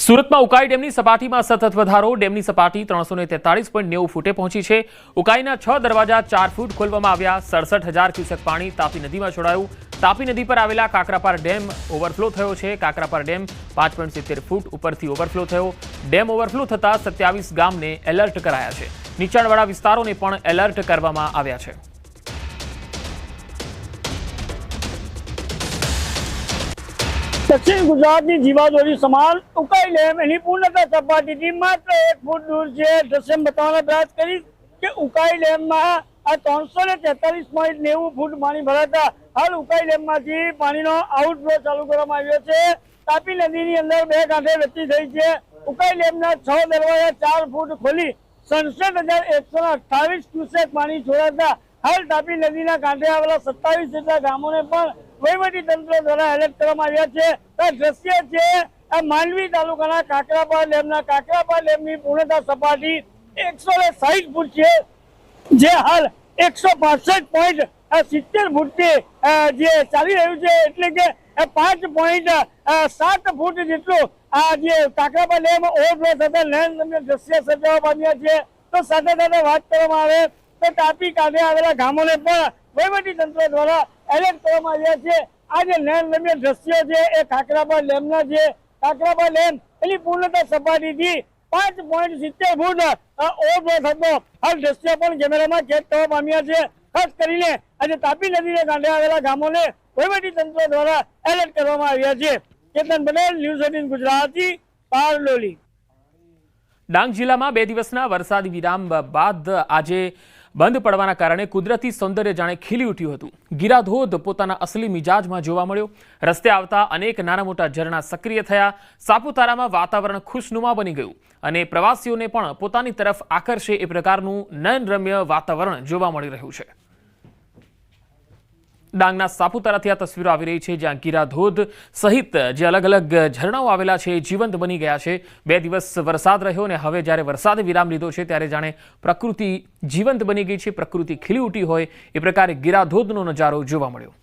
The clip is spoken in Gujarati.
સુરતમાં ઉકાઈ ડેમની સપાટીમાં સતત વધારો। ડેમની સપાટી 343.90 ફૂટે પહોંચી છે। ઉકાઈના 6 દરવાજા 4 ફૂટ ખોલવામાં આવ્યા। 67,000 ક્યુસેક પાણી તાપી નદીમાં છોડાયું। તાપી નદી પર આવેલા કાકરાપાર ડેમ ઓવરફ્લો થયો છે। કાકરાપાર ડેમ 5.70 ફૂટ ઉપરથી ઓવરફ્લો થયો। ડેમ ઓવરફ્લો થતા 27 ગામને એલર્ટ કરાયા છે। નીચાણવાળા વિસ્તારોને પણ એલર્ટ કરવામાં આવ્યા છે। दक्षिण गुजरात की जीवादोरी समान उकाई डेम एनी पूर्णता सपाटी मात्र 1 फूट दूर से दृश्य बताने प्रयास करी कि उकाई डेम में आ 343.90 फूट पानी भराता हाल उकाई डेम में पानी आउटफ्लो चालू करवामां आव्यो छे। तापी नदी नी अंदर 2 कांठे वृत्ति थई छे। उकाई डेम ना 6 दरवाजा 4 फूट खोली 67,128 क्यूसेक पानी छोड़ाता हाल तापी नदी ना कांठे आवेला 27 जेटला गामोने पण वहीवटी तंत्र द्वारा एलर्ट करवामां આવ્યા છે। આ દ્રશ્ય છે આ માંડવી તાલુકાના કાકરાપાર ડેમના કાકરાપાર ડેમની પૂર્ણતા સપાટી 160 ફૂટ છે, જે હાલ 165.70 ફૂટથી જે ચાલી રહ્યું છે, એટલે કે 5.7 ફૂટ જેટલું આ જે કાકરાપાર ડેમ ઓવરફ્લો થતા નયનરમ્ય દ્રશ્ય સર્જાવા પામ્યા છે। તો સાથે સાથે વાત કરવામાં આવે તો તાપી કાંઠે આવેલા ગામોને પણ વહીવટી તંત્ર દ્વારા એલર્ટ કરવામાં આવ્યા છે। આ જે નયનરમ્ય દ્રશ્યો છે એ કાકરાપાર ડેમના છે। કાકરાપાર ડેમ એની પૂર્ણતા સપાટીથી 5.70 ફૂટ ઓવરફ્લો થતો હાલ દ્રશ્ય પણ કેમેરામાં કેદ થવા પામ્યા છે। ખાસ કરીને આજે તાપી નદીને કાંઠે આવેલા ગામોને વહીવટી તંત્ર દ્વારા એલર્ટ કરવામાં આવ્યા છે। કેતન પટેલ, ન્યૂઝ 18 ગુજરાતી, પારલોલી। ડાંગ जिल्लामां 2 દિવસના વરસાદી વિરામ બાદ આજે બંધ પડવાના કારણે કુદરતી સૌંદર્ય જાણે ખીલી ઉઠ્યું હતું। ગીરાધોધ પોતાના અસલી મિજાજમાં જોવા મળ્યો। રસ્તે આવતા અનેક નાના મોટા ઝરણા સક્રિય થયા। સાપુતારામાં વાતાવરણ ખુશનુમા બની ગયું અને પ્રવાસીઓને પણ પોતાની તરફ આકર્ષે એ પ્રકારનું નયનરમ્ય વાતાવરણ જોવા મળી રહ્યું છે। ડાંગના સાપુતારાથી આ તસવીરો આવી રહી છે, જ્યાં ગીરાધોધ સહિત જે અલગ અલગ ઝરણાઓ આવેલા છે જીવંત બની ગયા છે। 2 દિવસ વરસાદ રહ્યો અને હવે જ્યારે વરસાદે વિરામ લીધો છે ત્યારે જાણે પ્રકૃતિ જીવંત બની ગઈ છે, પ્રકૃતિ ખીલી ઉઠી હોય એ પ્રકારે ગીરાધોધનો નજારો જોવા મળ્યો।